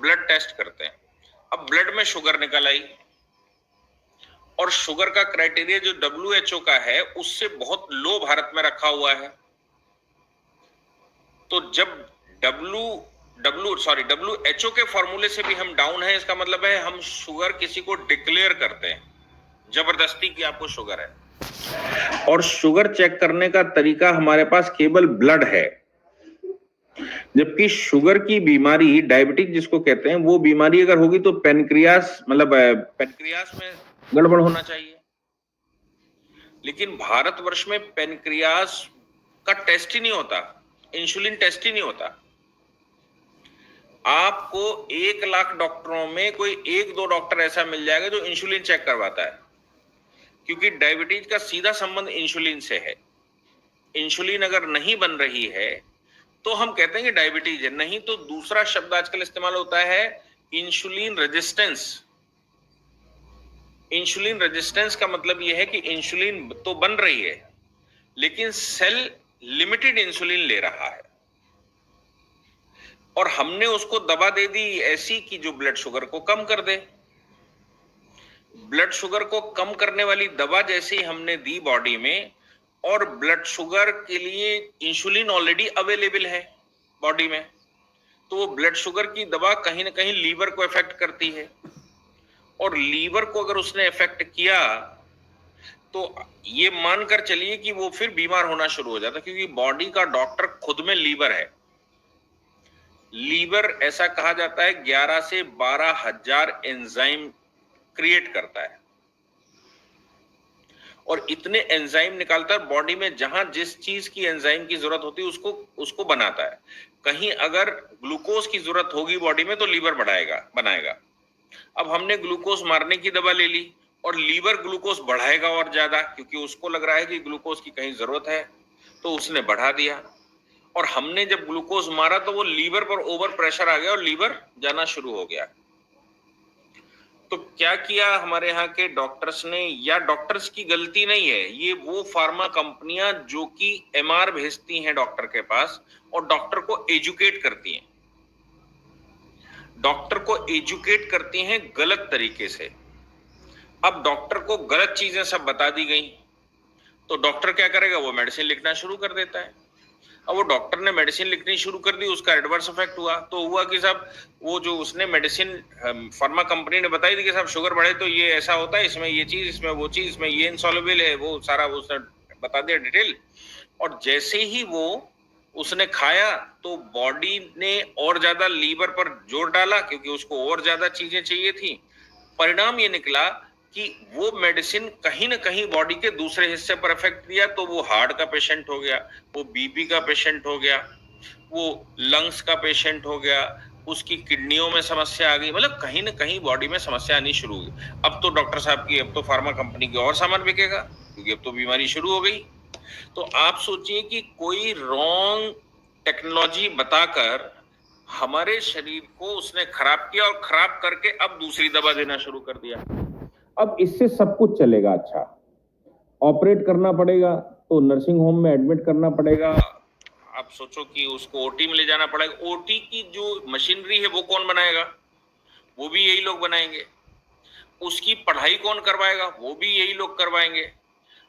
Blood test करते हैं। अब ब्लड में शुगर निकल आई और शुगर का क्राइटेरिया जो WHO का है उससे बहुत लो भारत में रखा हुआ है। तो जब WHO के फॉर्मूले से भी हम डाउन है, इसका मतलब है हम शुगर किसी को डिक्लेयर करते हैं जबरदस्ती कि आपको शुगर है, और शुगर चेक करने का तरीका हमारे पास केवल ब्लड है। जबकि शुगर की बीमारी, डायबिटीज जिसको कहते हैं, वो बीमारी अगर होगी तो पेनक्रियास में गड़बड़ होना चाहिए। लेकिन भारतवर्ष में पेनक्रियास का टेस्ट ही नहीं होता, इंसुलिन टेस्ट ही नहीं होता। आपको 1 लाख डॉक्टरों में कोई 1-2 डॉक्टर ऐसा मिल जाएगा जो इंसुलिन चेक करवाता है, क्योंकि डायबिटीज का सीधा संबंध इंसुलिन से है। इंसुलिन अगर नहीं बन रही है तो हम कहते हैं कि डायबिटीज है, नहीं तो दूसरा शब्द आजकल इस्तेमाल होता है इंसुलिन रेजिस्टेंस। इंसुलिन रेजिस्टेंस का मतलब यह है कि इंसुलिन तो बन रही है लेकिन सेल लिमिटेड इंसुलिन ले रहा है, और हमने उसको दवा दे दी ऐसी कि जो ब्लड शुगर को कम कर दे। ब्लड शुगर को कम करने वाली दवा जैसे ही हमने दी बॉडी में, और ब्लड शुगर के लिए इंसुलिन ऑलरेडी अवेलेबल है बॉडी में, तो वो ब्लड शुगर की दवा कहीं ना कहीं लीवर को इफेक्ट करती है, और लीवर को अगर उसने इफेक्ट किया तो ये मानकर चलिए कि वो फिर बीमार होना शुरू हो जाता, क्योंकि बॉडी का डॉक्टर खुद में लीवर है। लीवर ऐसा कहा जाता है 11 से 12 हजार एंजाइम क्रिएट करता है, और इतने एंजाइम निकालता है बॉडी में, जहां जिस चीज की एंजाइम की जरूरत होती है उसको बनाता है। कहीं अगर ग्लूकोज की जरूरत होगी बॉडी में तो लीवर बनाएगा। अब हमने ग्लूकोज मारने की दवा ले ली और लीवर ग्लूकोज बढ़ाएगा और ज्यादा, क्योंकि उसको लग रहा है कि ग्लूकोज की कहीं जरूरत है, तो उसने बढ़ा दिया। और हमने जब ग्लूकोज मारा तो वो लीवर पर ओवर प्रेशर आ गया और लीवर जाना शुरू हो गया। तो क्या किया हमारे यहाँ के डॉक्टर्स ने, या डॉक्टर्स की गलती नहीं है, ये वो फार्मा कंपनियां जो कि MR भेजती हैं डॉक्टर के पास और डॉक्टर को एजुकेट करती हैं, डॉक्टर को एजुकेट करती हैं गलत तरीके से। अब डॉक्टर को गलत चीजें सब बता दी गई तो डॉक्टर क्या करेगा, वो मेडिसिन लिखना शुरू कर देता है। अब वो डॉक्टर ने मेडिसिन लिखनी शुरू कर दी, उसका एडवर्स इफेक्ट हुआ, तो हुआ कि साहब वो जो उसने मेडिसिन फार्मा कंपनी ने बताई थी कि साहब शुगर बढ़े तो ये ऐसा होता है, इसमें ये चीज, इसमें वो चीज, इसमें ये इनसॉल्युबल है, वो सारा उसने बता दिया डिटेल। और जैसे ही वो उसने खाया तो बॉडी ने और ज्यादा लीवर पर जोर डाला, क्योंकि उसको और ज्यादा चीजें चाहिए थी। परिणाम ये निकला कि वो मेडिसिन कहीं ना कहीं बॉडी के दूसरे हिस्से पर इफेक्ट दिया, तो वो हार्ट का पेशेंट हो गया, वो बीपी का पेशेंट हो गया, वो लंग्स का पेशेंट हो गया, उसकी किडनियों में समस्या आ गई, मतलब कहीं ना कहीं बॉडी में समस्या आनी शुरू हुई। अब तो डॉक्टर साहब की, अब तो फार्मा कंपनी की और सामान बिकेगा, क्योंकि अब तो बीमारी शुरू हो गई। तो आप सोचिए कि कोई रॉन्ग टेक्नोलॉजी बताकर हमारे शरीर को उसने खराब किया, और खराब करके अब दूसरी दवा देना शुरू कर दिया। अब इससे सब कुछ चलेगा। अच्छा, ऑपरेट करना पड़ेगा तो नर्सिंग होम में एडमिट करना पड़ेगा। आप सोचो कि उसको ओटी में ले जाना पड़ेगा। ओटी की जो मशीनरी है वो कौन बनाएगा, वो भी यही लोग बनाएंगे। उसकी पढ़ाई कौन करवाएगा, वो भी यही लोग करवाएंगे।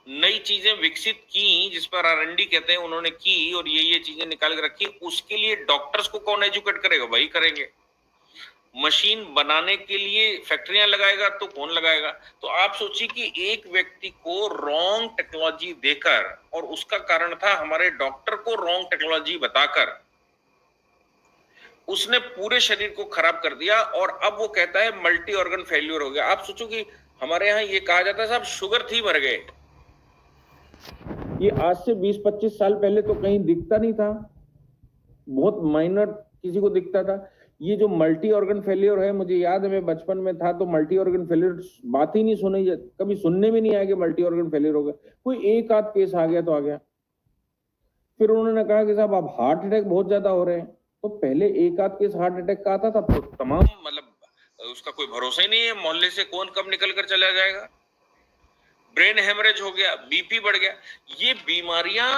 नई चीजें विकसित की जिस पर R&D कहते हैं, उन्होंने की और ये चीजें निकाल के रखी, उसके लिए डॉक्टर्स को कौन एजुकेट करेगा, वही करेंगे। मशीन बनाने के लिए फैक्ट्रियां लगाएगा तो कौन लगाएगा। तो आप सोचिए कि एक व्यक्ति को रॉन्ग टेक्नोलॉजी देकर, और उसका कारण था हमारे डॉक्टर को रॉन्ग टेक्नोलॉजी बताकर उसने पूरे शरीर को खराब कर दिया, और अब वो कहता है मल्टी ऑर्गन फेल्यूर हो गया। आप सोचो कि हमारे यहाँ ये कहा जाता है साहब शुगर थी मर गए। ये आज से 20-25 साल पहले तो कहीं दिखता नहीं था, बहुत माइनर किसी को दिखता था। ये जो मल्टी ऑर्गन फेलियर है, मुझे याद है मैं बचपन में था तो मल्टी ऑर्गन फेलियर बात ही नहीं सुनी, कभी सुनने में नहीं आया कि मल्टी ऑर्गन फेलियर हो गया। कोई एक आध केस आ गया तो आ गया। फिर उन्होंने कहा कि साहब अब हार्ट अटैक बहुत ज्यादा हो रहे हैं, तो पहले एक आध केस हार्ट अटैक का आता था, तो तमाम मतलब उसका कोई भरोसा ही नहीं है, मोहल्ले से कौन कब निकल कर चला जाएगा। ब्रेन हेमरेज हो गया, बीपी बढ़ गया। ये बीमारियां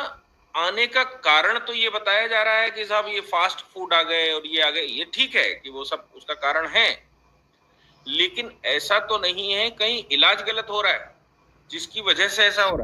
आने का कारण तो ये बताया जा रहा है कि साहब ये फास्ट फूड आ गए और ये आ गए, ये ठीक है कि वो सब उसका कारण है, लेकिन ऐसा तो नहीं है कहीं इलाज गलत हो रहा है जिसकी वजह से ऐसा हो रहा है।